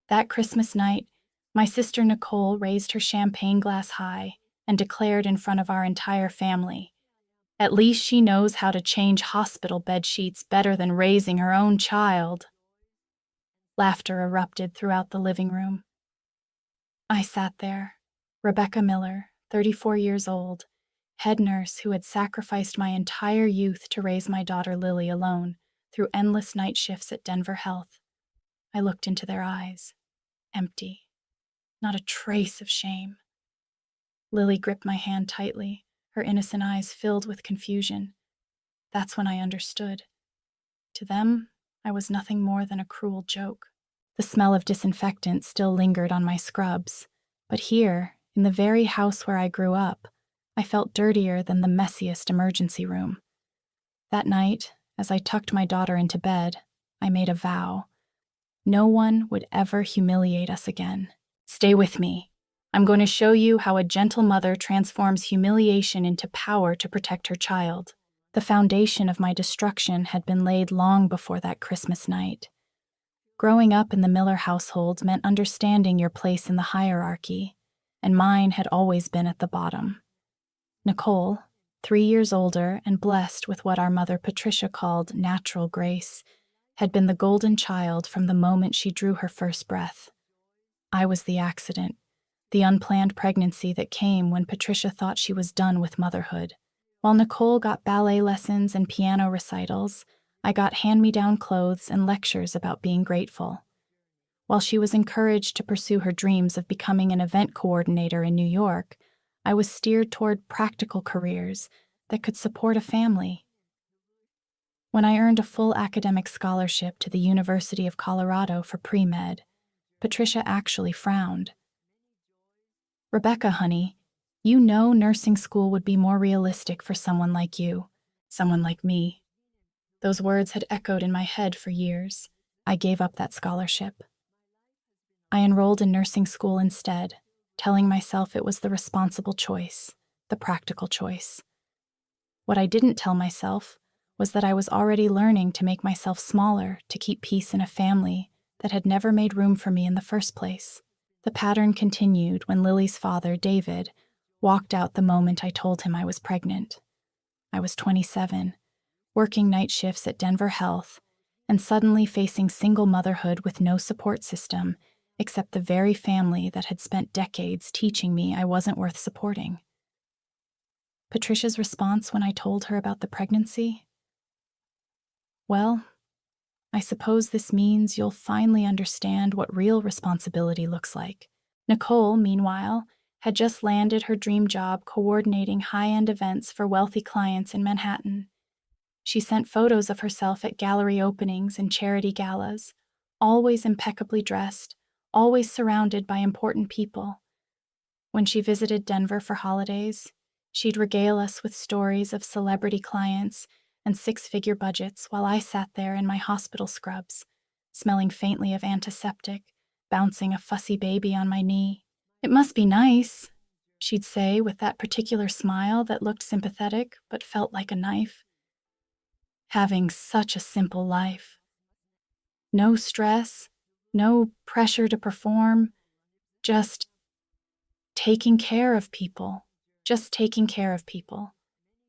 That Christmas night, my sister Nicole raised her champagne glass high and declared in front of our entire family, "At least she knows how to change hospital bed sheets better than raising her own child." Laughter erupted throughout the living room. I sat there, Rebecca Miller, 34 years old, head nurse who had sacrificed my entire youth to raise my daughter Lily alone through endless night shifts at Denver Health. I looked into their eyes, empty, not a trace of shame. Lily gripped my hand tightly, her innocent eyes filled with confusion. That's when I understood. To them, I was nothing more than a cruel joke. The smell of disinfectant still lingered on my scrubs, but here, in the very house where I grew up, I felt dirtier than the messiest emergency room. That night, as I tucked my daughter into bed, I made a vow. No one would ever humiliate us again. Stay with me. I'm going to show you how a gentle mother transforms humiliation into power to protect her child. The foundation of my destruction had been laid long before that Christmas night. Growing up in the Miller household meant understanding your place in the hierarchy, and mine had always been at the bottom. Nicole, 3 years older and blessed with what our mother Patricia called natural grace, had been the golden child from the moment she drew her first breath. I was the accident, the unplanned pregnancy that came when Patricia thought she was done with motherhood. While Nicole got ballet lessons and piano recitals, I got hand-me-down clothes and lectures about being grateful. While she was encouraged to pursue her dreams of becoming an event coordinator in New York, I was steered toward practical careers that could support a family. When I earned a full academic scholarship to the University of Colorado for pre-med, Patricia actually frowned. "Rebecca, honey, you know nursing school would be more realistic for someone like you, someone like me." Those words had echoed in my head for years. I gave up that scholarship. I enrolled in nursing school instead, telling myself it was the responsible choice, the practical choice. What I didn't tell myself was that I was already learning to make myself smaller to keep peace in a family that had never made room for me in the first place. The pattern continued when Lily's father, David, walked out the moment I told him I was pregnant. I was 27, working night shifts at Denver Health, and suddenly facing single motherhood with no support system except the very family that had spent decades teaching me I wasn't worth supporting. Patricia's response when I told her about the pregnancy? "Well, I suppose this means you'll finally understand what real responsibility looks like." Nicole, meanwhile, had just landed her dream job coordinating high-end events for wealthy clients in Manhattan. She sent photos of herself at gallery openings and charity galas, always impeccably dressed, always surrounded by important people. When she visited Denver for holidays, she'd regale us with stories of celebrity clients and six-figure budgets while I sat there in my hospital scrubs, smelling faintly of antiseptic, bouncing a fussy baby on my knee. "It must be nice," she'd say with that particular smile that looked sympathetic but felt like a knife. "Having such a simple life. No stress, no pressure to perform, just taking care of people, just taking care of people."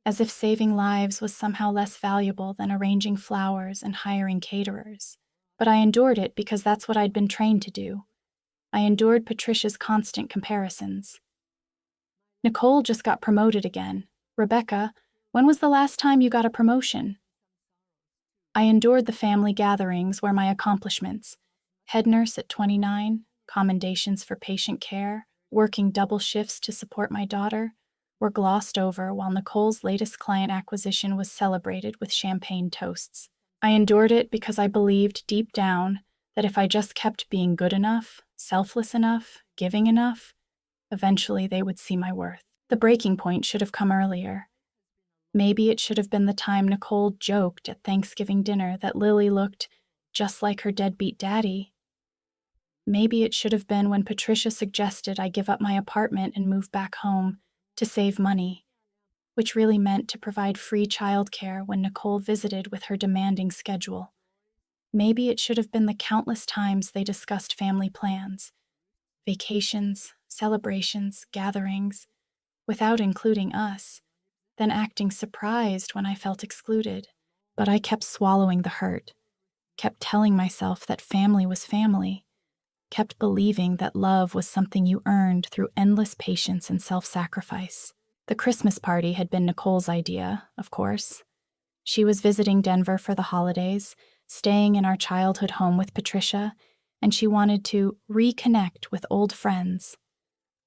As if saving lives was somehow less valuable than arranging flowers and hiring caterers. But I endured it because that's what I'd been trained to do. I endured Patricia's constant comparisons. "Nicole just got promoted again. Rebecca, when was the last time you got a promotion?" I endured the family gatherings where my accomplishments, head nurse at 29, commendations for patient care, working double shifts to support my daughter, were glossed over while Nicole's latest client acquisition was celebrated with champagne toasts. I endured it because I believed deep down that if I just kept being good enough, selfless enough, giving enough, eventually they would see my worth. The breaking point should have come earlier. Maybe it should have been the time Nicole joked at Thanksgiving dinner that Lily looked just like her deadbeat daddy. Maybe it should have been when Patricia suggested I give up my apartment and move back home to save money, which really meant to provide free childcare when Nicole visited with her demanding schedule. Maybe it should have been the countless times they discussed family plans, vacations, celebrations, gatherings, without including us, then acting surprised when I felt excluded. But I kept swallowing the hurt, kept telling myself that family was family, kept believing that love was something you earned through endless patience and self-sacrifice. The Christmas party had been Nicole's idea, of course. She was visiting Denver for the holidays, staying in our childhood home with Patricia, and she wanted to reconnect with old friends.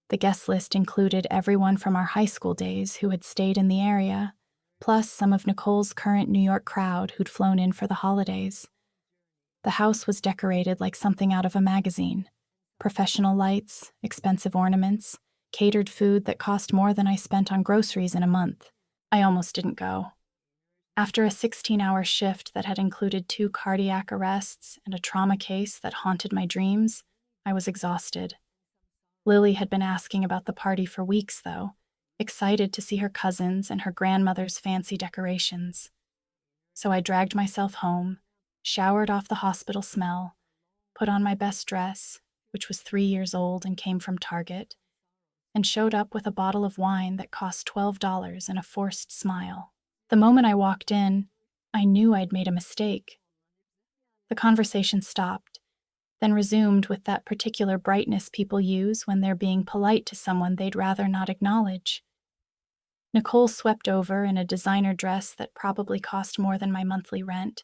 The guest list included everyone from our high school days who had stayed in the area, plus some of Nicole's current New York crowd who'd flown in for the holidays. The house was decorated like something out of a magazine. Professional lights, expensive ornaments, catered food that cost more than I spent on groceries in a month. I almost didn't go. After a 16-hour shift that had included 2 cardiac arrests and a trauma case that haunted my dreams, I was exhausted. Lily had been asking about the party for weeks, though, excited to see her cousins and her grandmother's fancy decorations. So I dragged myself home, showered off the hospital smell, put on my best dress, which was 3 years old and came from Target, and showed up with a bottle of wine that cost $12 and a forced smile. The moment I walked in, I knew I'd made a mistake. The conversation stopped, then resumed with that particular brightness people use when they're being polite to someone they'd rather not acknowledge. Nicole swept over in a designer dress that probably cost more than my monthly rent,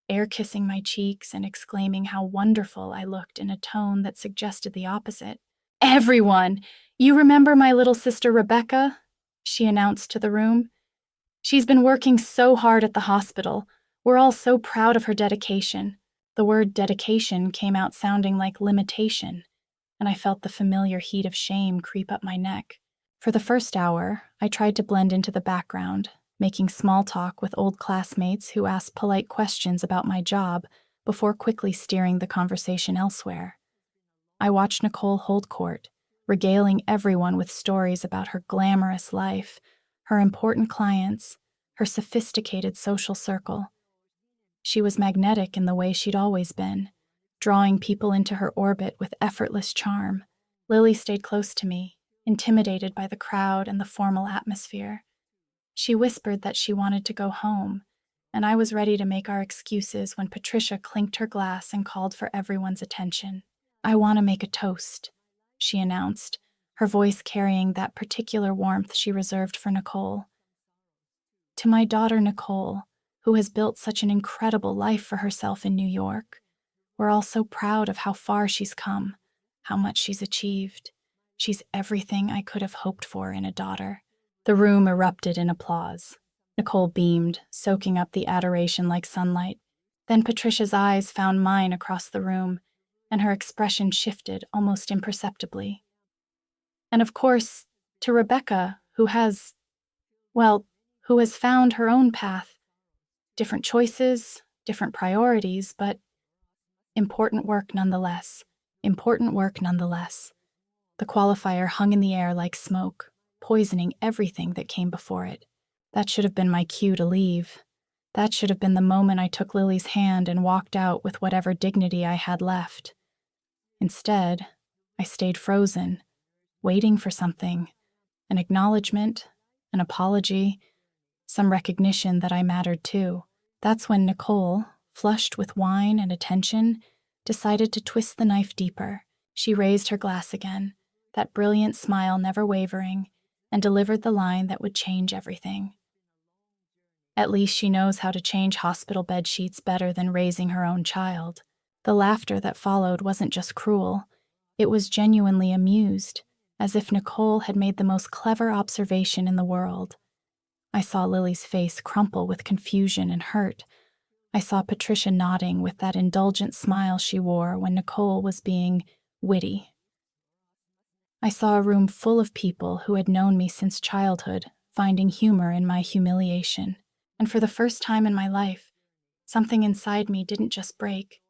air-kissing my cheeks and exclaiming how wonderful I looked in a tone that suggested the opposite. "Everyone! You remember my little sister Rebecca?" she announced to the room. "She's been working so hard at the hospital. We're all so proud of her dedication." The word dedication came out sounding like limitation, and I felt the familiar heat of shame creep up my neck. For the first hour, I tried to blend into the background, making small talk with old classmates who asked polite questions about my job before quickly steering the conversation elsewhere. I watched Nicole hold court, regaling everyone with stories about her glamorous life, her important clients, her sophisticated social circle. She was magnetic in the way she'd always been, drawing people into her orbit with effortless charm. Lily stayed close to me, intimidated by the crowd and the formal atmosphere. She whispered that she wanted to go home, and I was ready to make our excuses when Patricia clinked her glass and called for everyone's attention. "I want to make a toast," she announced, her voice carrying that particular warmth she reserved for Nicole. "To my daughter Nicole, who has built such an incredible life for herself in New York. We're all so proud of how far she's come, how much she's achieved. She's everything I could have hoped for in a daughter." The room erupted in applause. Nicole beamed, soaking up the adoration like sunlight. Then Patricia's eyes found mine across the room, and her expression shifted almost imperceptibly. "And of course, to Rebecca, who has found her own path. Different choices, different priorities, but important work nonetheless. Important work nonetheless." The qualifier hung in the air like smoke, poisoning everything that came before it. That should have been my cue to leave. That should have been the moment I took Lily's hand and walked out with whatever dignity I had left. Instead, I stayed frozen, waiting for something, an acknowledgement, an apology, some recognition that I mattered too. That's when Nicole, flushed with wine and attention, decided to twist the knife deeper. She raised her glass again, that brilliant smile never wavering, and delivered the line that would change everything. "At least she knows how to change hospital bed sheets better than raising her own child." The laughter that followed wasn't just cruel, it was genuinely amused, as if Nicole had made the most clever observation in the world. I saw Lily's face crumple with confusion and hurt. I saw Patricia nodding with that indulgent smile she wore when Nicole was being witty. I saw a room full of people who had known me since childhood, finding humor in my humiliation. And for the first time in my life, something inside me didn't just break.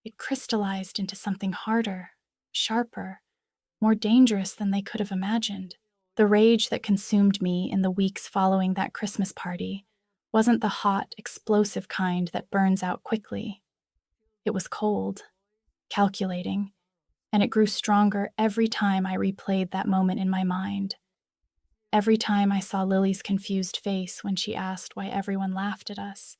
It crystallized into something harder, sharper, more dangerous than they could have imagined. The rage that consumed me in the weeks following that Christmas party wasn't the hot, explosive kind that burns out quickly. It was cold, calculating, and it grew stronger every time I replayed that moment in my mind. Every time I saw Lily's confused face when she asked why everyone laughed at us.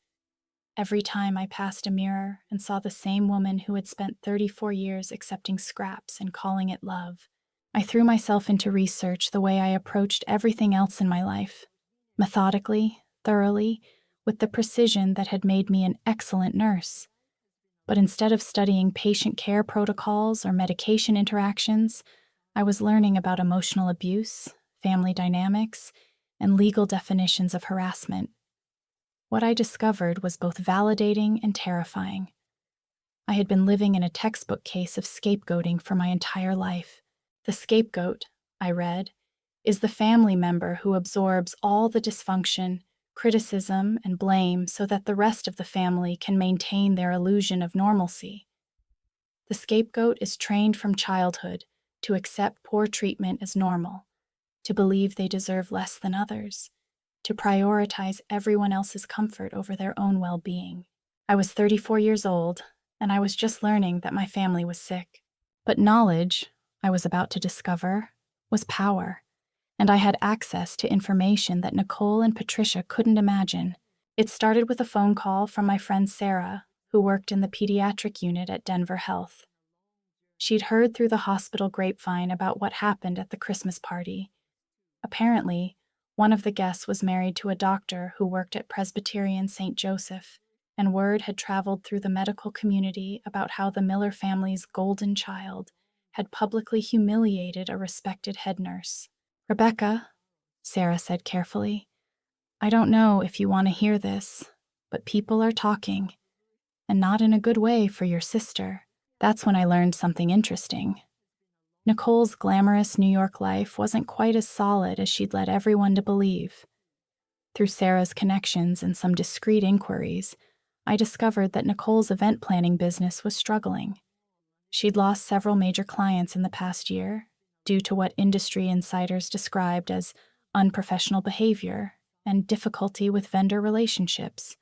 Every time I passed a mirror and saw the same woman who had spent 34 years accepting scraps and calling it love. I threw myself into research the way I approached everything else in my life, methodically, thoroughly, with the precision that had made me an excellent nurse. But instead of studying patient care protocols or medication interactions, I was learning about emotional abuse, family dynamics, and legal definitions of harassment. What I discovered was both validating and terrifying. I had been living in a textbook case of scapegoating for my entire life. The scapegoat, I read, is the family member who absorbs all the dysfunction, criticism, and blame so that the rest of the family can maintain their illusion of normalcy. The scapegoat is trained from childhood to accept poor treatment as normal, to believe they deserve less than others, to prioritize everyone else's comfort over their own well-being. I was 34 years old, and I was just learning that my family was sick. But knowledge, I was about to discover, was power, and I had access to information that Nicole and Patricia couldn't imagine. It started with a phone call from my friend Sarah, who worked in the pediatric unit at Denver Health. She'd heard through the hospital grapevine about what happened at the Christmas party. Apparently, one of the guests was married to a doctor who worked at Presbyterian St. Joseph, and word had traveled through the medical community about how the Miller family's golden child had publicly humiliated a respected head nurse. "Rebecca," Sarah said carefully, "I don't know if you want to hear this, but people are talking, and not in a good way for your sister." That's when I learned something interesting. Nicole's glamorous New York life wasn't quite as solid as she'd led everyone to believe. Through Sarah's connections and some discreet inquiries, I discovered that Nicole's event planning business was struggling. She'd lost several major clients in the past year due to what industry insiders described as unprofessional behavior and difficulty with vendor relationships.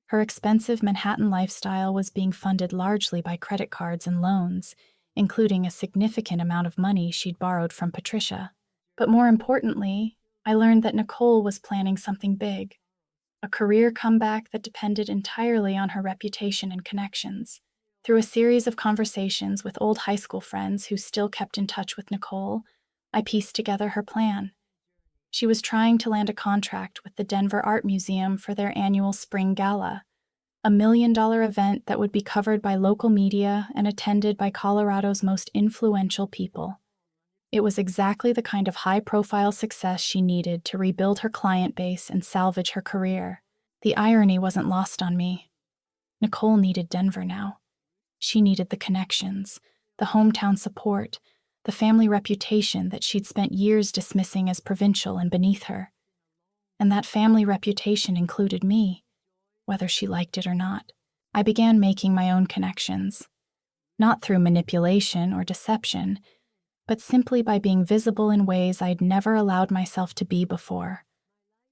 Her expensive Manhattan lifestyle was being funded largely by credit cards and loans, including a significant amount of money she'd borrowed from Patricia. But more importantly, I learned that Nicole was planning something big, a career comeback that depended entirely on her reputation and connections. Through a series of conversations with old high school friends who still kept in touch with Nicole, I pieced together her plan. She was trying to land a contract with the Denver Art Museum for their annual spring gala, a $1 million event that would be covered by local media and attended by Colorado's most influential people. It was exactly the kind of high-profile success she needed to rebuild her client base and salvage her career. The irony wasn't lost on me. Nicole needed Denver now. She needed the connections, the hometown support, the family reputation that she'd spent years dismissing as provincial and beneath her. And that family reputation included me, whether she liked it or not. I began making my own connections, not through manipulation or deception, but simply by being visible in ways I'd never allowed myself to be before.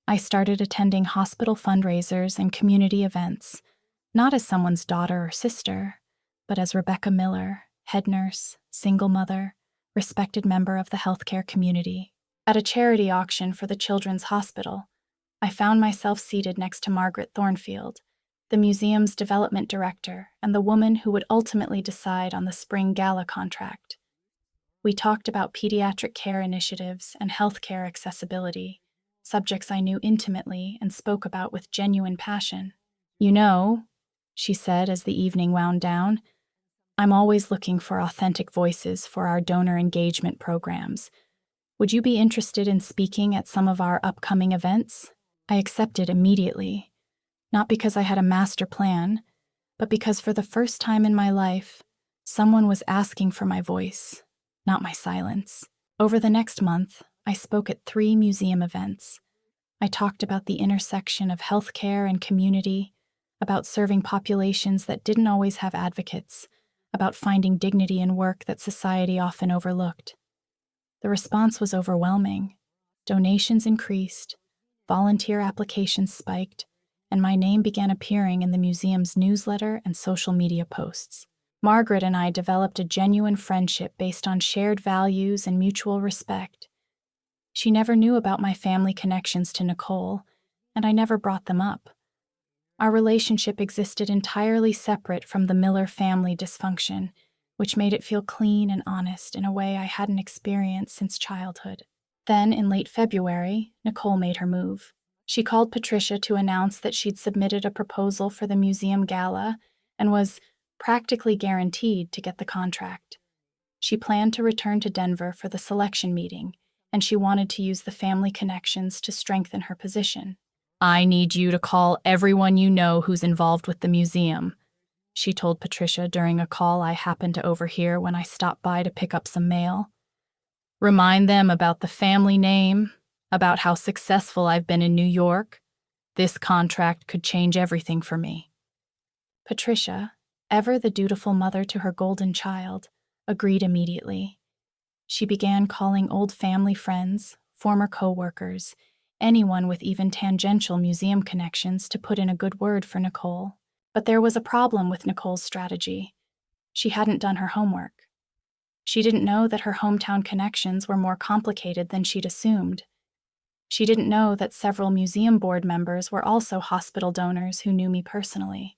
I started attending hospital fundraisers and community events, not as someone's daughter or sister, but as Rebecca Miller, head nurse, single mother, respected member of the healthcare community. At a charity auction for the Children's Hospital, I found myself seated next to Margaret Thornfield, the museum's development director and the woman who would ultimately decide on the spring gala contract. We talked about pediatric care initiatives and healthcare accessibility, subjects I knew intimately and spoke about with genuine passion. "You know," she said as the evening wound down, "I'm always looking for authentic voices for our donor engagement programs. Would you be interested in speaking at some of our upcoming events?" I accepted immediately, not because I had a master plan, but because for the first time in my life, someone was asking for my voice, not my silence. Over the next month, I spoke at 3 museum events. I talked about the intersection of healthcare and community, about serving populations that didn't always have advocates, about finding dignity in work that society often overlooked. The response was overwhelming. Donations increased, volunteer applications spiked, and my name began appearing in the museum's newsletter and social media posts. Margaret and I developed a genuine friendship based on shared values and mutual respect. She never knew about my family connections to Nicole, and I never brought them up. Our relationship existed entirely separate from the Miller family dysfunction, which made it feel clean and honest in a way I hadn't experienced since childhood. Then, in late February, Nicole made her move. She called Patricia to announce that she'd submitted a proposal for the museum gala and was practically guaranteed to get the contract. She planned to return to Denver for the selection meeting, and she wanted to use the family connections to strengthen her position. "I need you to call everyone you know who's involved with the museum," she told Patricia during a call I happened to overhear when I stopped by to pick up some mail. "Remind them about the family name, about how successful I've been in New York. This contract could change everything for me." Patricia, ever the dutiful mother to her golden child, agreed immediately. She began calling old family friends, former co-workers, anyone with even tangential museum connections to put in a good word for Nicole. But there was a problem with Nicole's strategy. She hadn't done her homework. She didn't know that her hometown connections were more complicated than she'd assumed. She didn't know that several museum board members were also hospital donors who knew me personally.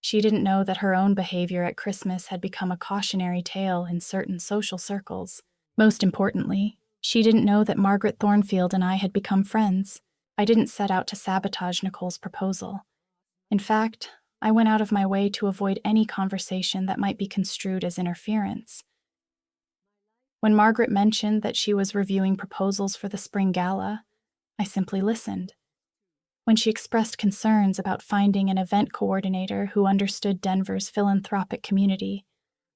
She didn't know that her own behavior at Christmas had become a cautionary tale in certain social circles. Most importantly, she didn't know that Margaret Thornfield and I had become friends. I didn't set out to sabotage Nicole's proposal. In fact, I went out of my way to avoid any conversation that might be construed as interference. When Margaret mentioned that she was reviewing proposals for the spring gala, I simply listened. When she expressed concerns about finding an event coordinator who understood Denver's philanthropic community,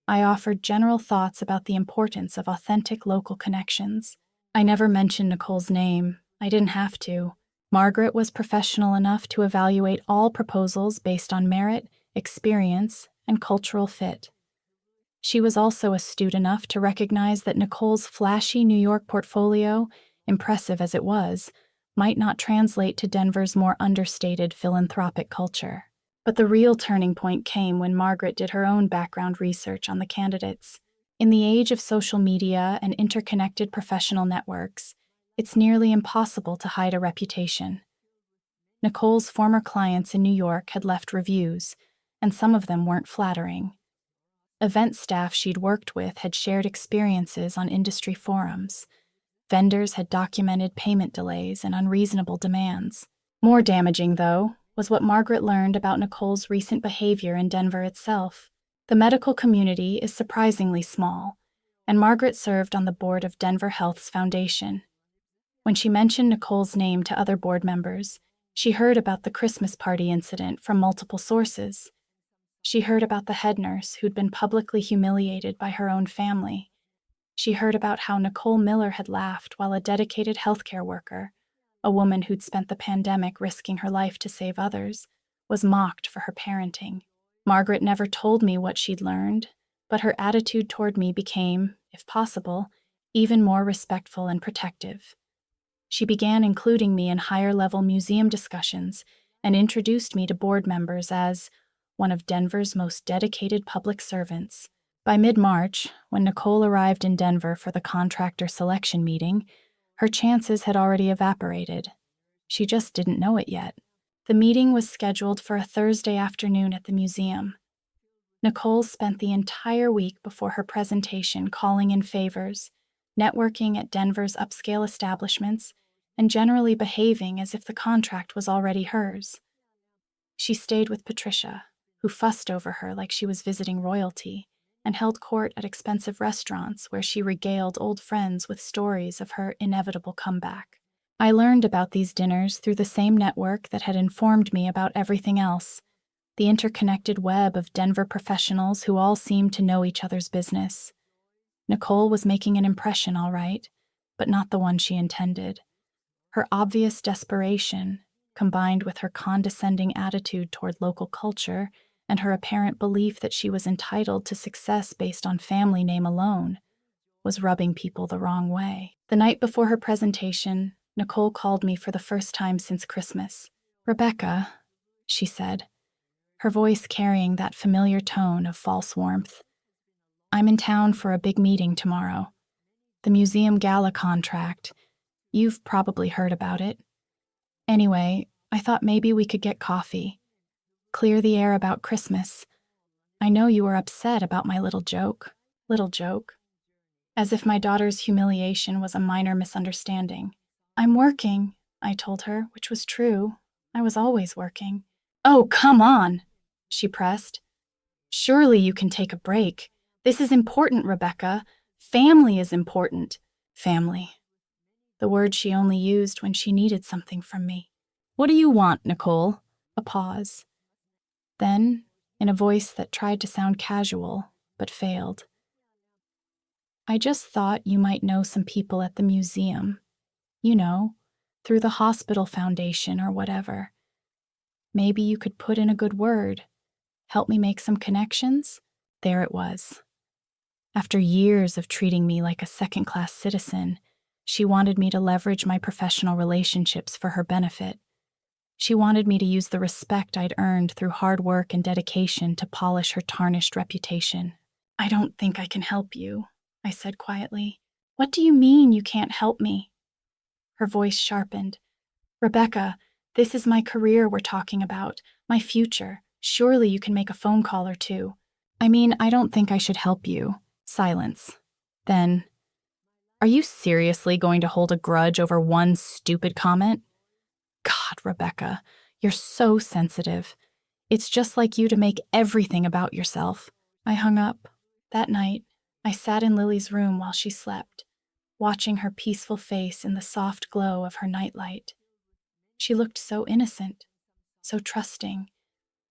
I offered general thoughts about the importance of authentic local connections. I never mentioned Nicole's name. I didn't have to. Margaret was professional enough to evaluate all proposals based on merit, experience, and cultural fit. She was also astute enough to recognize that Nicole's flashy New York portfolio, impressive as it was, might not translate to Denver's more understated philanthropic culture. But the real turning point came when Margaret did her own background research on the candidates. In the age of social media and interconnected professional networks, it's nearly impossible to hide a reputation. Nicole's former clients in New York had left reviews, and some of them weren't flattering. Event staff she'd worked with had shared experiences on industry forums. Vendors had documented payment delays and unreasonable demands. More damaging, though, was what Margaret learned about Nicole's recent behavior in Denver itself. The medical community is surprisingly small, and Margaret served on the board of Denver Health's foundation. When she mentioned Nicole's name to other board members, she heard about the Christmas party incident from multiple sources. She heard about the head nurse who'd been publicly humiliated by her own family. She heard about how Nicole Miller had laughed while a dedicated healthcare worker, a woman who'd spent the pandemic risking her life to save others, was mocked for her parenting. Margaret never told me what she'd learned, but her attitude toward me became, if possible, even more respectful and protective. She began including me in higher-level museum discussions and introduced me to board members as one of Denver's most dedicated public servants. By mid-March, when Nicole arrived in Denver for the contractor selection meeting, her chances had already evaporated. She just didn't know it yet. The meeting was scheduled for a Thursday afternoon at the museum. Nicole spent the entire week before her presentation calling in favors, networking at Denver's upscale establishments, and generally behaving as if the contract was already hers. She stayed with Patricia, who fussed over her like she was visiting royalty, and held court at expensive restaurants where she regaled old friends with stories of her inevitable comeback. I learned about these dinners through the same network that had informed me about everything else, the interconnected web of Denver professionals who all seemed to know each other's business. Nicole was making an impression, all right, but not the one she intended. Her obvious desperation, combined with her condescending attitude toward local culture and her apparent belief that she was entitled to success based on family name alone, was rubbing people the wrong way. The night before her presentation, Nicole called me for the first time since Christmas. "Rebecca, she said, her voice carrying that familiar tone of false warmth. I'm in town for a big meeting tomorrow. The museum gala contract. You've probably heard about it. Anyway, I thought maybe we could get coffee. Clear the air about Christmas. I know you were upset about my little joke. Little joke. As if my daughter's humiliation was a minor misunderstanding. I'm working, I told her, which was true. I was always working. Oh, come on, she pressed. Surely you can take a break. This is important, Rebecca. Family is important. Family. The word she only used when she needed something from me. What do you want, Nicole? A pause. Then, in a voice that tried to sound casual, but failed. I just thought you might know some people at the museum. You know, through the hospital foundation or whatever. Maybe you could put in a good word. Help me make some connections? There it was. After years of treating me like a second-class citizen, she wanted me to leverage my professional relationships for her benefit. She wanted me to use the respect I'd earned through hard work and dedication to polish her tarnished reputation. I don't think I can help you, I said quietly. What do you mean you can't help me? Her voice sharpened. Rebecca, this is my career we're talking about, my future. Surely you can make a phone call or two. I mean, I don't think I should help you. Silence. Then, are you seriously going to hold a grudge over one stupid comment? God, Rebecca, you're so sensitive. It's just like you to make everything about yourself. I hung up. That night, I sat in Lily's room while she slept, watching her peaceful face in the soft glow of her nightlight. She looked so innocent, so trusting,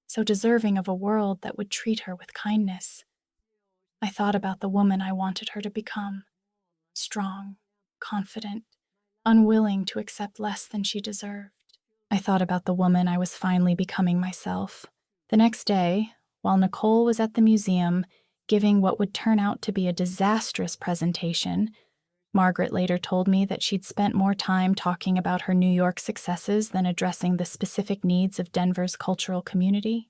so deserving of a world that would treat her with kindness. I thought about the woman I wanted her to become. Strong, confident, unwilling to accept less than she deserved. I thought about the woman I was finally becoming myself. The next day, while Nicole was at the museum giving what would turn out to be a disastrous presentation, Margaret later told me that she'd spent more time talking about her New York successes than addressing the specific needs of Denver's cultural community.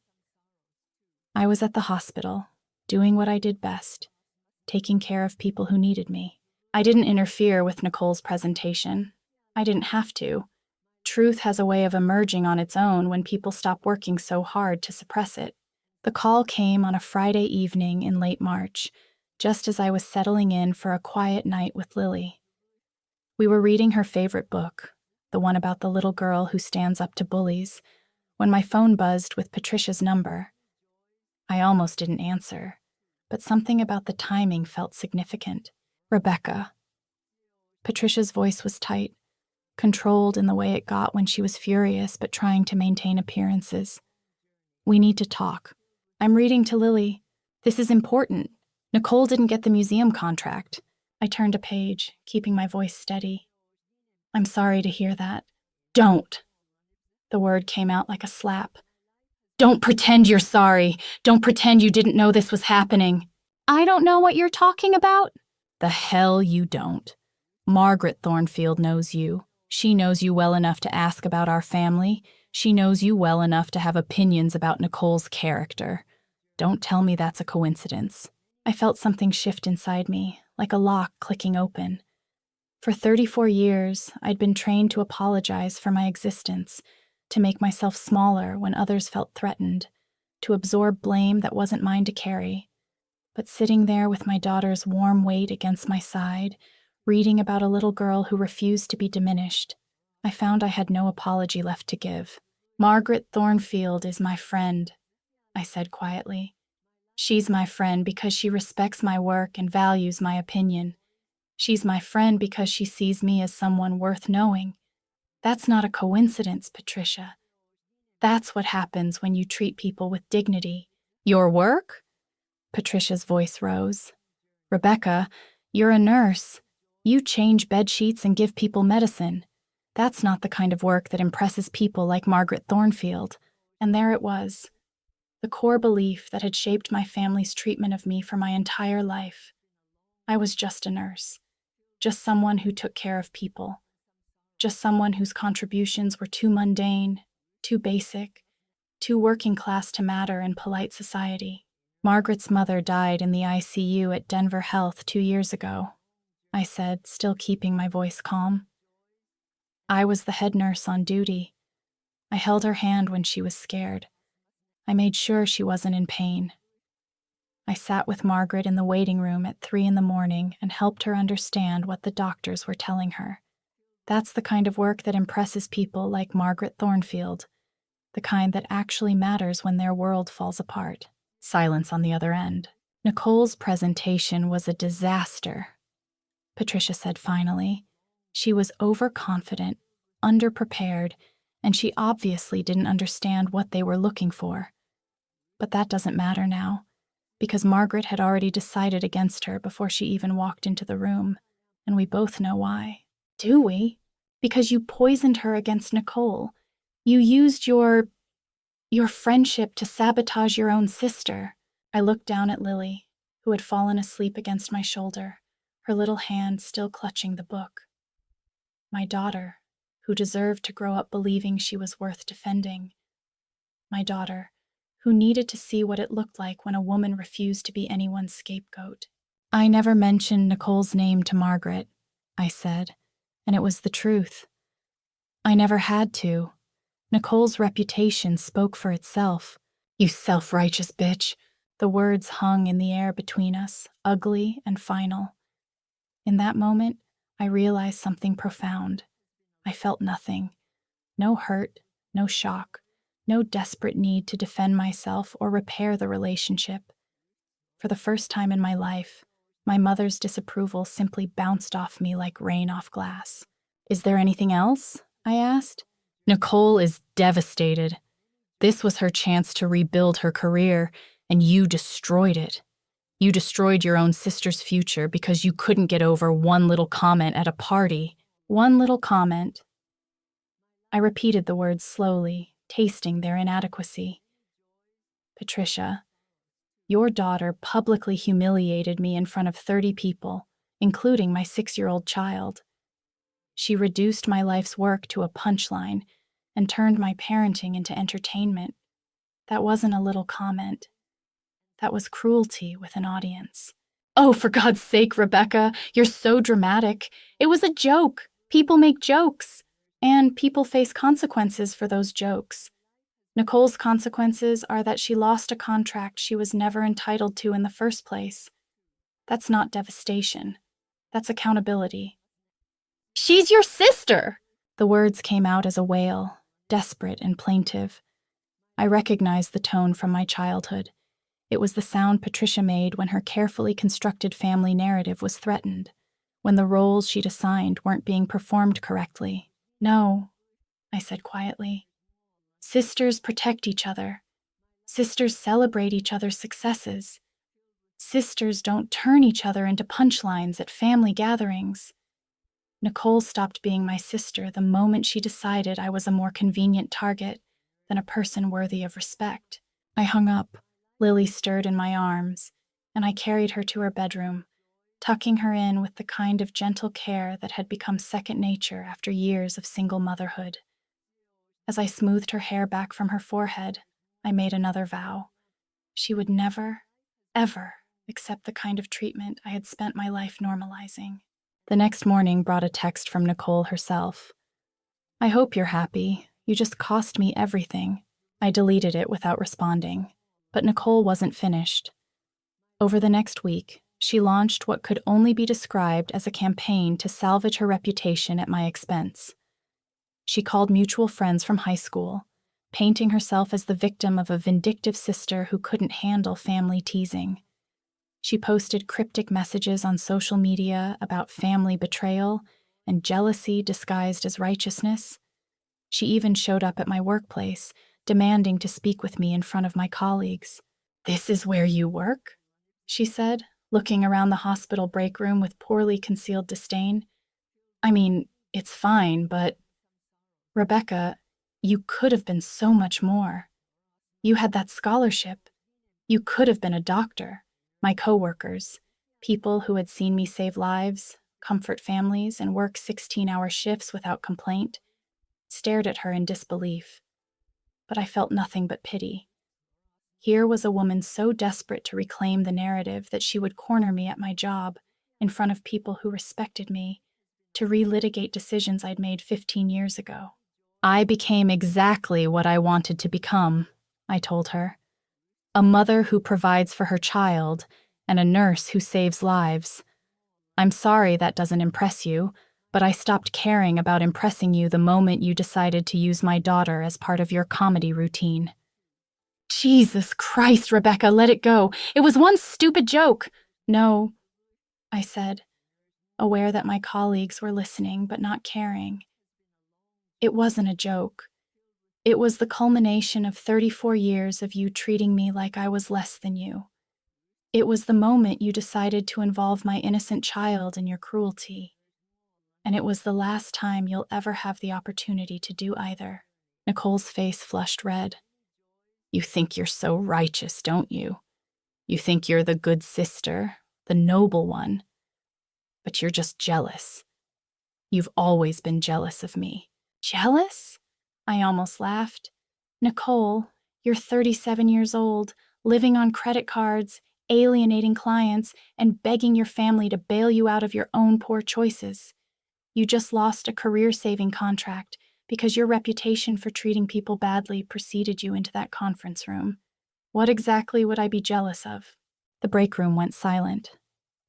I was at the hospital, doing what I did best, taking care of people who needed me. I didn't interfere with Nicole's presentation. I didn't have to. Truth has a way of emerging on its own when people stop working so hard to suppress it. The call came on a Friday evening in late March, just as I was settling in for a quiet night with Lily. We were reading her favorite book, the one about the little girl who stands up to bullies, when my phone buzzed with Patricia's number. I almost didn't answer, but something about the timing felt significant. Rebecca. Patricia's voice was tight, controlled in the way it got when she was furious but trying to maintain appearances. We need to talk. I'm reading to Lily. This is important. Nicole didn't get the museum contract. I turned a page, keeping my voice steady. I'm sorry to hear that. Don't. The word came out like a slap. Don't pretend you're sorry. Don't pretend you didn't know this was happening. I don't know what you're talking about. The hell you don't. Margaret Thornfield knows you. She knows you well enough to ask about our family. She knows you well enough to have opinions about Nicole's character. Don't tell me that's a coincidence. I felt something shift inside me, like a lock clicking open. For 34 years, I'd been trained to apologize for my existence, to make myself smaller when others felt threatened, to absorb blame that wasn't mine to carry. But sitting there with my daughter's warm weight against my side, reading about a little girl who refused to be diminished, I found I had no apology left to give. Margaret Thornfield is my friend, I said quietly. She's my friend because she respects my work and values my opinion. She's my friend because she sees me as someone worth knowing. That's not a coincidence, Patricia. That's what happens when you treat people with dignity. Your work? Patricia's voice rose. Rebecca, you're a nurse. You change bed sheets and give people medicine. That's not the kind of work that impresses people like Margaret Thornfield. And there it was. The core belief that had shaped my family's treatment of me for my entire life. I was just a nurse, just someone who took care of people, just someone whose contributions were too mundane, too basic, Too working class to matter in polite society. Margaret's mother died in the ICU at Denver Health 2 years ago, I said, still keeping my voice calm. I was the head nurse on duty. I held her hand when she was scared. I made sure she wasn't in pain. I sat with Margaret in the waiting room at 3 in the morning and helped her understand what the doctors were telling her. That's the kind of work that impresses people like Margaret Thornfield, the kind that actually matters when their world falls apart. Silence on the other end. Nicole's presentation was a disaster, Patricia said finally. She was overconfident, underprepared, and she obviously didn't understand what they were looking for. But that doesn't matter now, because Margaret had already decided against her before she even walked into the room, and we both know why. Do we? Because you poisoned her against Nicole. You used your friendship to sabotage your own sister. I looked down at Lily, who had fallen asleep against my shoulder, her little hand still clutching the book. My daughter, who deserved to grow up believing she was worth defending. My daughter, who needed to see what it looked like when a woman refused to be anyone's scapegoat. I never mentioned Nicole's name to Margaret, I said, and it was the truth. I never had to. Nicole's reputation spoke for itself. You self-righteous bitch. The words hung in the air between us, ugly and final. In that moment, I realized something profound. I felt nothing. No hurt, no shock, no desperate need to defend myself or repair the relationship. For the first time in my life, my mother's disapproval simply bounced off me like rain off glass. Is there anything else? I asked. Nicole is devastated. This was her chance to rebuild her career, and you destroyed it. You destroyed your own sister's future because you couldn't get over one little comment at a party. One little comment. I repeated the words slowly, tasting their inadequacy. Patricia, your daughter publicly humiliated me in front of 30 people, including my 6-year-old child. She reduced my life's work to a punchline and turned my parenting into entertainment. That wasn't a little comment. That was cruelty with an audience. Oh, for God's sake, Rebecca, you're so dramatic. It was a joke. People make jokes, and people face consequences for those jokes. Nicole's consequences are that she lost a contract she was never entitled to in the first place. That's not devastation. That's accountability. She's your sister! The words came out as a wail, desperate and plaintive. I recognized the tone from my childhood. It was the sound Patricia made when her carefully constructed family narrative was threatened, when the roles she'd assigned weren't being performed correctly. No, I said quietly. Sisters protect each other. Sisters celebrate each other's successes. Sisters don't turn each other into punchlines at family gatherings. Nicole stopped being my sister the moment she decided I was a more convenient target than a person worthy of respect. I hung up. Lily stirred in my arms, and I carried her to her bedroom, tucking her in with the kind of gentle care that had become second nature after years of single motherhood. As I smoothed her hair back from her forehead, I made another vow. She would never, ever accept the kind of treatment I had spent my life normalizing. The next morning brought a text from Nicole herself. I hope you're happy. You just cost me everything. I deleted it without responding, but Nicole wasn't finished. Over the next week, she launched what could only be described as a campaign to salvage her reputation at my expense. She called mutual friends from high school, painting herself as the victim of a vindictive sister who couldn't handle family teasing. She posted cryptic messages on social media about family betrayal and jealousy disguised as righteousness. She even showed up at my workplace, demanding to speak with me in front of my colleagues. "This is where you work?" she said, looking around the hospital break room with poorly concealed disdain. "I mean, it's fine, but... Rebecca, you could have been so much more. You had that scholarship. You could have been a doctor." My coworkers, people who had seen me save lives, comfort families, and work 16-hour shifts without complaint, stared at her in disbelief. but I felt nothing but pity. Here was a woman so desperate to reclaim the narrative that she would corner me at my job, in front of people who respected me, to relitigate decisions I'd made 15 years ago. I became exactly what I wanted to become, I told her. A mother who provides for her child, and a nurse who saves lives. I'm sorry that doesn't impress you, but I stopped caring about impressing you the moment you decided to use my daughter as part of your comedy routine. Jesus Christ, Rebecca, let it go. It was one stupid joke. No, I said, aware that my colleagues were listening but not caring. It wasn't a joke. It was the culmination of 34 years of you treating me like I was less than you. It was the moment you decided to involve my innocent child in your cruelty. And it was the last time you'll ever have the opportunity to do either. Nicole's face flushed red. You think you're so righteous, don't you? You think you're the good sister, the noble one. But you're just jealous. You've always been jealous of me. Jealous? I almost laughed. Nicole, you're 37 years old, living on credit cards, alienating clients, and begging your family to bail you out of your own poor choices. You just lost a career-saving contract because your reputation for treating people badly preceded you into that conference room. What exactly would I be jealous of? The break room went silent.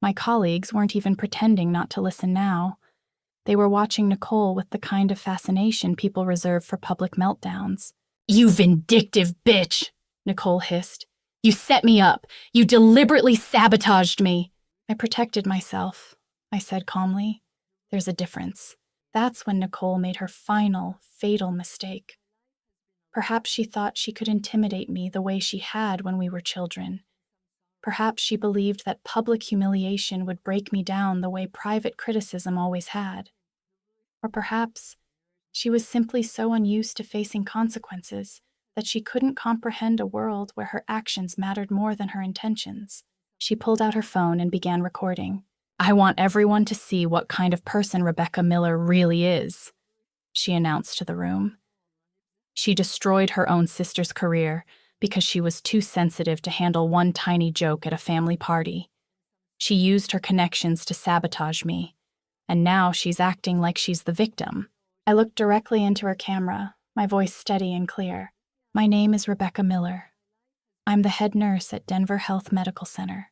My colleagues weren't even pretending not to listen now. They were watching Nicole with the kind of fascination people reserve for public meltdowns. You vindictive bitch, Nicole hissed. You set me up. You deliberately sabotaged me. I protected myself, I said calmly. There's a difference. That's when Nicole made her final, fatal mistake. Perhaps she thought she could intimidate me the way she had when we were children. Perhaps she believed that public humiliation would break me down the way private criticism always had. Or perhaps she was simply so unused to facing consequences that she couldn't comprehend a world where her actions mattered more than her intentions. She pulled out her phone and began recording. I want everyone to see what kind of person Rebecca Miller really is, she announced to the room. She destroyed her own sister's career because she was too sensitive to handle one tiny joke at a family party. She used her connections to sabotage me, and now she's acting like she's the victim. I looked directly into her camera, my voice steady and clear. My name is Rebecca Miller. I'm the head nurse at Denver Health Medical Center.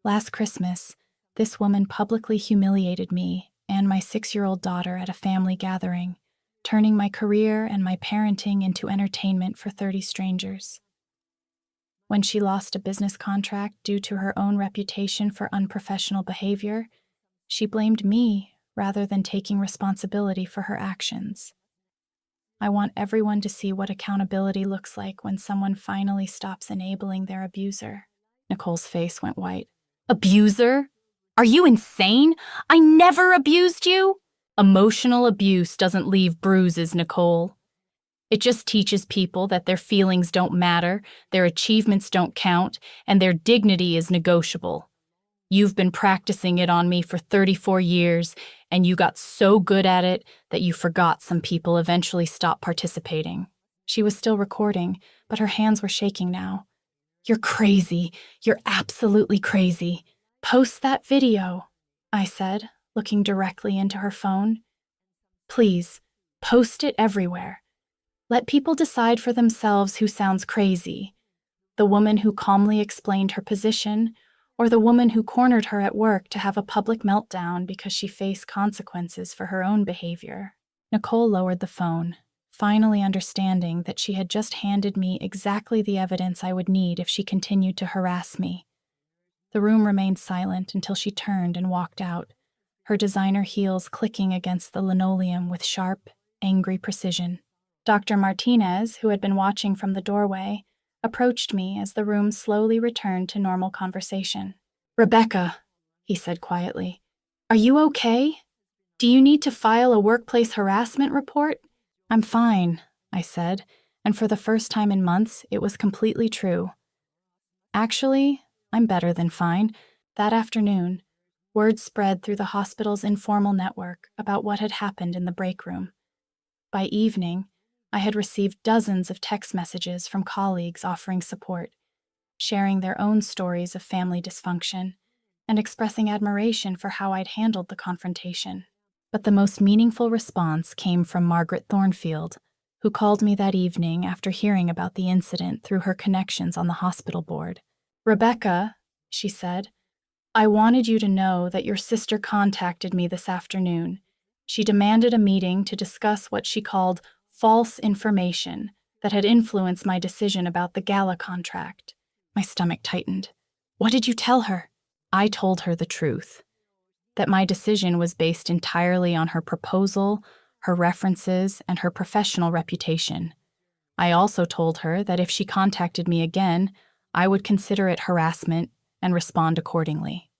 Last Christmas, this woman publicly humiliated me and my 6-year-old daughter at a family gathering, turning my career and my parenting into entertainment for 30 strangers. When she lost a business contract due to her own reputation for unprofessional behavior, she blamed me rather than taking responsibility for her actions. I want everyone to see what accountability looks like when someone finally stops enabling their abuser. Nicole's face went white. Abuser? Are you insane? I never abused you! Emotional abuse doesn't leave bruises, Nicole. It just teaches people that their feelings don't matter, their achievements don't count, and their dignity is negotiable. You've been practicing it on me for 34 years, and you got so good at it that you forgot some people eventually stopped participating. She was still recording, but her hands were shaking now. You're crazy. You're absolutely crazy. Post that video, I said, looking directly into her phone. Please, post it everywhere. Let people decide for themselves who sounds crazy. The woman who calmly explained her position, or the woman who cornered her at work to have a public meltdown because she faced consequences for her own behavior. Nicole lowered the phone, finally understanding that she had just handed me exactly the evidence I would need if she continued to harass me. The room remained silent until she turned and walked out, her designer heels clicking against the linoleum with sharp, angry precision. Dr. Martinez, who had been watching from the doorway, approached me as the room slowly returned to normal conversation. Rebecca, he said quietly, are you okay? Do you need to file a workplace harassment report? I'm fine, I said, and for the first time in months, it was completely true. Actually, I'm better than fine. That afternoon, word spread through the hospital's informal network about what had happened in the break room. By evening, I had received dozens of text messages from colleagues offering support, sharing their own stories of family dysfunction, and expressing admiration for how I'd handled the confrontation. But the most meaningful response came from Margaret Thornfield, who called me that evening after hearing about the incident through her connections on the hospital board. "Rebecca," she said, "I wanted you to know that your sister contacted me this afternoon. She demanded a meeting to discuss what she called false information that had influenced my decision about the gala contract." My stomach tightened. "What did you tell her?" I told her the truth, that my decision was based entirely on her proposal, her references, and her professional reputation. I also told her that if she contacted me again, I would consider it harassment and respond accordingly.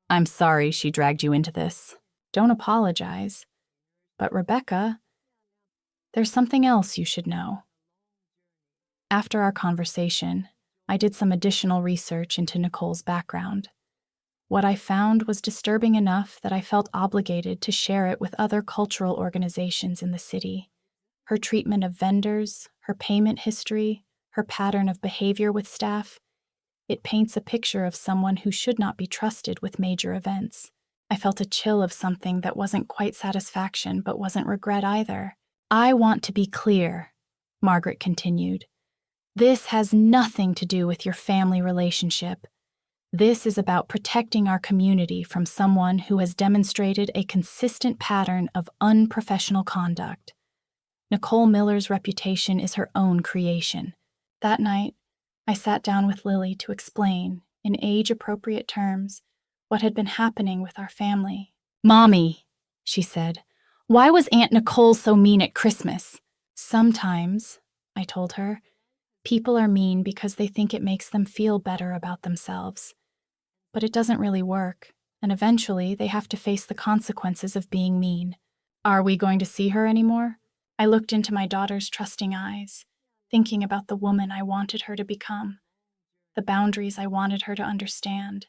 "I'm sorry she dragged you into this." "Don't apologize. But Rebecca, there's something else you should know." After our conversation, I did some additional research into Nicole's background. What I found was disturbing enough that I felt obligated to share it with other cultural organizations in the city. Her treatment of vendors, her payment history, her pattern of behavior with staff, it paints a picture of someone who should not be trusted with major events. I felt a chill of something that wasn't quite satisfaction but wasn't regret either. "I want to be clear," Margaret continued. "This has nothing to do with your family relationship. This is about protecting our community from someone who has demonstrated a consistent pattern of unprofessional conduct. Nicole Miller's reputation is her own creation." That night, I sat down with Lily to explain, in age-appropriate terms, what had been happening with our family. "Mommy," she said, "why was Aunt Nicole so mean at Christmas?" "Sometimes," I told her, "people are mean because they think it makes them feel better about themselves. But it doesn't really work, and eventually they have to face the consequences of being mean." "Are we going to see her anymore?" I looked into my daughter's trusting eyes, thinking about the woman I wanted her to become, the boundaries I wanted her to understand,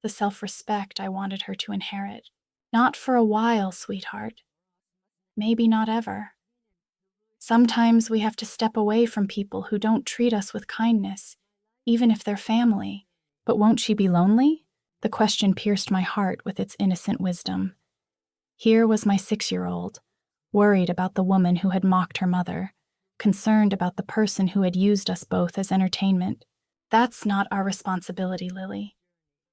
the self-respect I wanted her to inherit. "Not for a while, sweetheart. Maybe not ever. Sometimes we have to step away from people who don't treat us with kindness, even if they're family." "But won't she be lonely?" The question pierced my heart with its innocent wisdom. Here was my 6-year-old, worried about the woman who had mocked her mother, concerned about the person who had used us both as entertainment. "That's not our responsibility, Lily.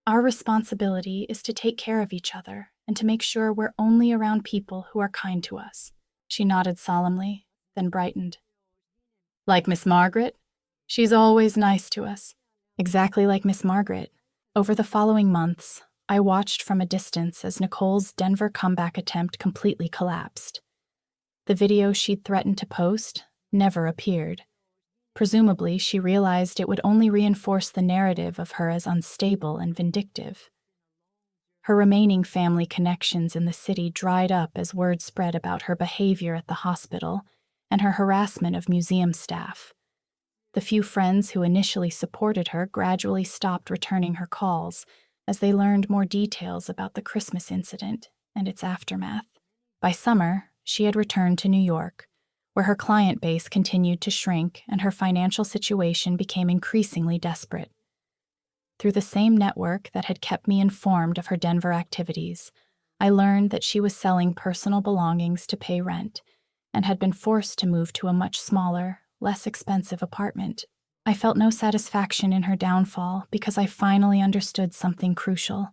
Our responsibility is to take care of each other and to make sure we're only around people who are kind to us." She nodded solemnly, then brightened. "Like Miss Margaret? She's always nice to us." Exactly like Miss Margaret. Over the following months, I watched from a distance as Nicole's Denver comeback attempt completely collapsed. The video she'd threatened to post never appeared. Presumably, she realized it would only reinforce the narrative of her as unstable and vindictive. Her remaining family connections in the city dried up as word spread about her behavior at the hospital and her harassment of museum staff. The few friends who initially supported her gradually stopped returning her calls as they learned more details about the Christmas incident and its aftermath. By summer, she had returned to New York, where her client base continued to shrink and her financial situation became increasingly desperate. Through the same network that had kept me informed of her Denver activities, I learned that she was selling personal belongings to pay rent and had been forced to move to a much smaller, less expensive apartment. I felt no satisfaction in her downfall because I finally understood something crucial.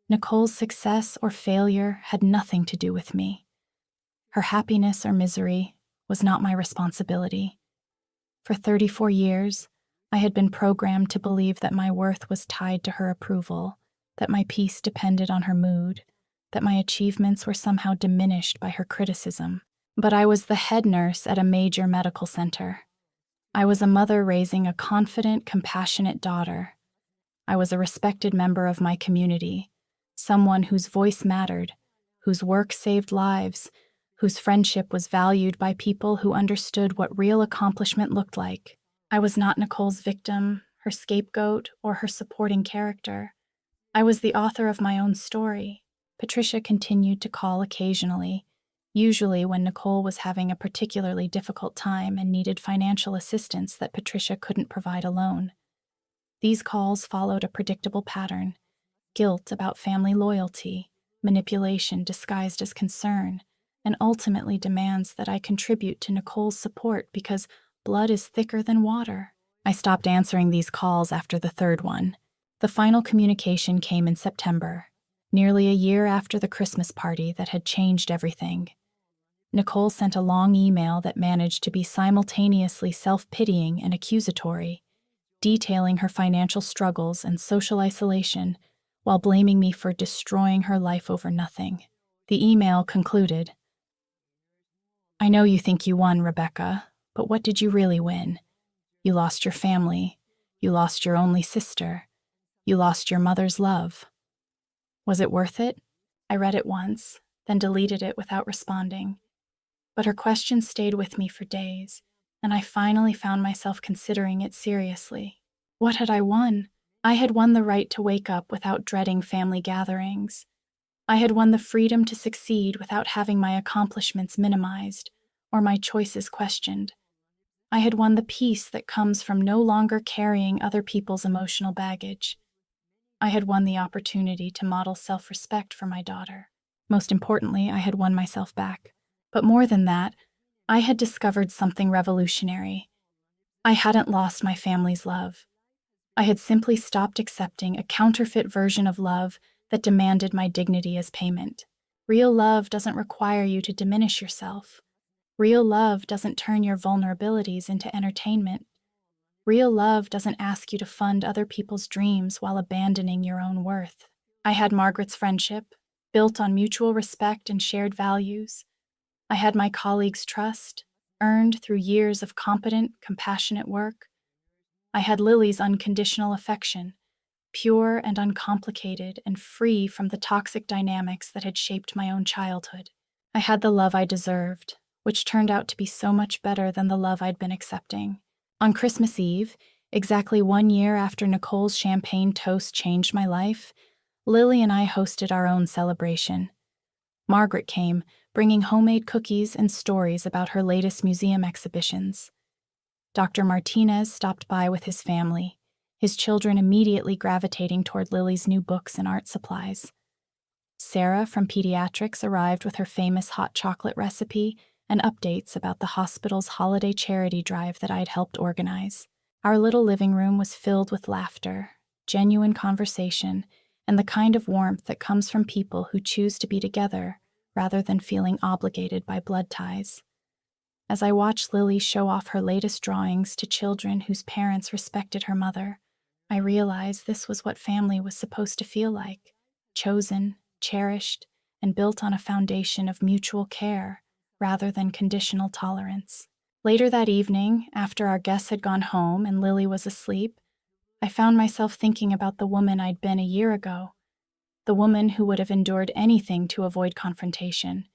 Nicole's success or failure had nothing to do with me. Her happiness or misery was not my responsibility. For 34 years, I had been programmed to believe that my worth was tied to her approval, that my peace depended on her mood, that my achievements were somehow diminished by her criticism. But I was the head nurse at a major medical center. I was a mother raising a confident, compassionate daughter. I was a respected member of my community, someone whose voice mattered, whose work saved lives, whose friendship was valued by people who understood what real accomplishment looked like. I was not Nicole's victim, her scapegoat, or her supporting character. I was the author of my own story. Patricia continued to call occasionally, usually when Nicole was having a particularly difficult time and needed financial assistance that Patricia couldn't provide alone. These calls followed a predictable pattern: guilt about family loyalty, manipulation disguised as concern, and ultimately demands that I contribute to Nicole's support because blood is thicker than water. I stopped answering these calls after the third one. The final communication came in September, nearly a year after the Christmas party that had changed everything. Nicole sent a long email that managed to be simultaneously self-pitying and accusatory, detailing her financial struggles and social isolation while blaming me for destroying her life over nothing. The email concluded, "I know you think you won, Rebecca, but what did you really win? You lost your family. You lost your only sister. You lost your mother's love. Was it worth it?" I read it once, then deleted it without responding. But her question stayed with me for days, and I finally found myself considering it seriously. What had I won? I had won the right to wake up without dreading family gatherings. I had won the freedom to succeed without having my accomplishments minimized or my choices questioned. I had won the peace that comes from no longer carrying other people's emotional baggage. I had won the opportunity to model self-respect for my daughter. Most importantly, I had won myself back. But more than that, I had discovered something revolutionary. I hadn't lost my family's love. I had simply stopped accepting a counterfeit version of love that demanded my dignity as payment. Real love doesn't require you to diminish yourself. Real love doesn't turn your vulnerabilities into entertainment. Real love doesn't ask you to fund other people's dreams while abandoning your own worth. I had Margaret's friendship, built on mutual respect and shared values. I had my colleagues' trust, earned through years of competent, compassionate work. I had Lily's unconditional affection, pure and uncomplicated and free from the toxic dynamics that had shaped my own childhood. I had the love I deserved, which turned out to be so much better than the love I'd been accepting. On Christmas Eve, exactly 1 year after Nicole's champagne toast changed my life, Lily and I hosted our own celebration. Margaret came, bringing homemade cookies and stories about her latest museum exhibitions. Dr. Martinez stopped by with his family, his children immediately gravitating toward Lily's new books and art supplies. Sarah from pediatrics arrived with her famous hot chocolate recipe and updates about the hospital's holiday charity drive that I'd helped organize. Our little living room was filled with laughter, genuine conversation, and the kind of warmth that comes from people who choose to be together rather than feeling obligated by blood ties. As I watched Lily show off her latest drawings to children whose parents respected her mother, I realized this was what family was supposed to feel like: chosen, cherished, and built on a foundation of mutual care rather than conditional tolerance. Later that evening, after our guests had gone home and Lily was asleep, I found myself thinking about the woman I'd been a year ago, the woman who would have endured anything to avoid confrontation,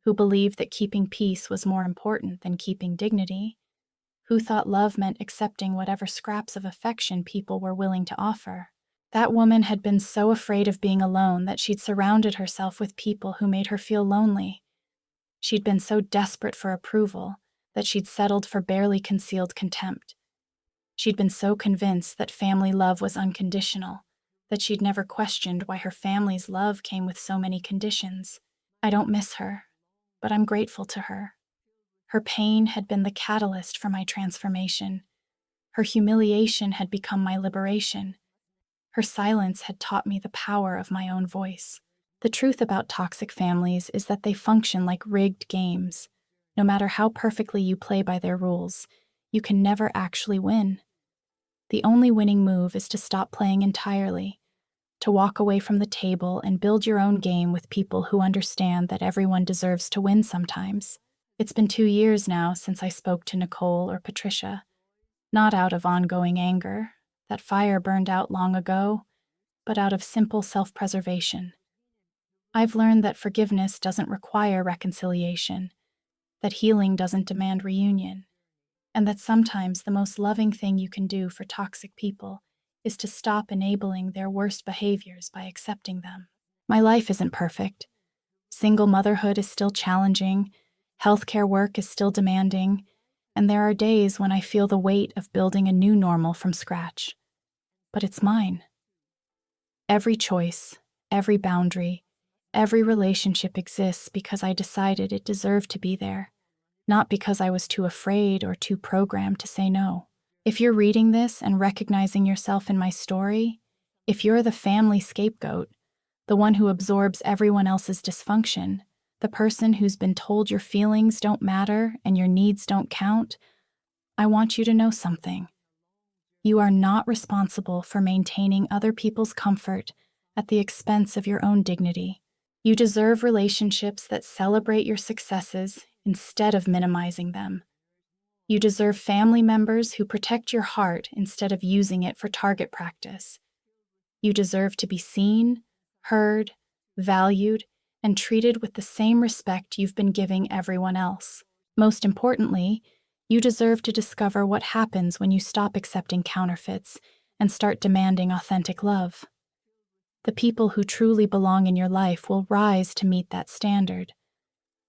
who believed that keeping peace was more important than keeping dignity, who thought love meant accepting whatever scraps of affection people were willing to offer. That woman had been so afraid of being alone that she'd surrounded herself with people who made her feel lonely. She'd been so desperate for approval that she'd settled for barely concealed contempt. She'd been so convinced that family love was unconditional that she'd never questioned why her family's love came with so many conditions. I don't miss her, but I'm grateful to her. Her pain had been the catalyst for my transformation. Her humiliation had become my liberation. Her silence had taught me the power of my own voice. The truth about toxic families is that they function like rigged games. No matter how perfectly you play by their rules, you can never actually win. The only winning move is to stop playing entirely, to walk away from the table and build your own game with people who understand that everyone deserves to win sometimes. It's been 2 years now since I spoke to Nicole or Patricia, not out of ongoing anger. That fire burned out long ago, but out of simple self-preservation. I've learned that forgiveness doesn't require reconciliation, that healing doesn't demand reunion, and that sometimes the most loving thing you can do for toxic people is to stop enabling their worst behaviors by accepting them. My life isn't perfect. Single motherhood is still challenging, healthcare work is still demanding, and there are days when I feel the weight of building a new normal from scratch. But it's mine. Every choice, every boundary, every relationship exists because I decided it deserved to be there, not because I was too afraid or too programmed to say no. If you're reading this and recognizing yourself in my story, if you're the family scapegoat, the one who absorbs everyone else's dysfunction, the person who's been told your feelings don't matter and your needs don't count, I want you to know something. You are not responsible for maintaining other people's comfort at the expense of your own dignity. You deserve relationships that celebrate your successes instead of minimizing them. You deserve family members who protect your heart instead of using it for target practice. You deserve to be seen, heard, valued, and treated with the same respect you've been giving everyone else. Most importantly, you deserve to discover what happens when you stop accepting counterfeits and start demanding authentic love. The people who truly belong in your life will rise to meet that standard.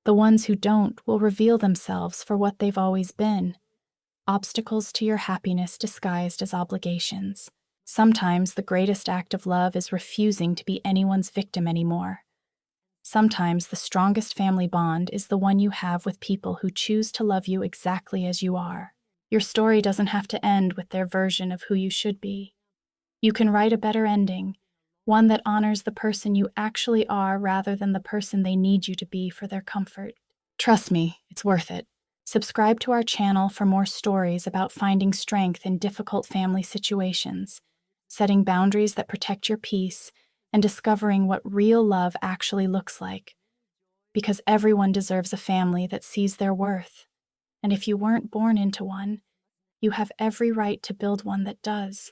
The ones who don't will reveal themselves for what they've always been, obstacles to your happiness disguised as obligations. Sometimes the greatest act of love is refusing to be anyone's victim anymore. Sometimes the strongest family bond is the one you have with people who choose to love you exactly as you are. Your story doesn't have to end with their version of who you should be. You can write a better ending, one that honors the person you actually are rather than the person they need you to be for their comfort. Trust me, it's worth it. Subscribe to our channel for more stories about finding strength in difficult family situations, setting boundaries that protect your peace, and discovering what real love actually looks like. Because everyone deserves a family that sees their worth. And if you weren't born into one, you have every right to build one that does.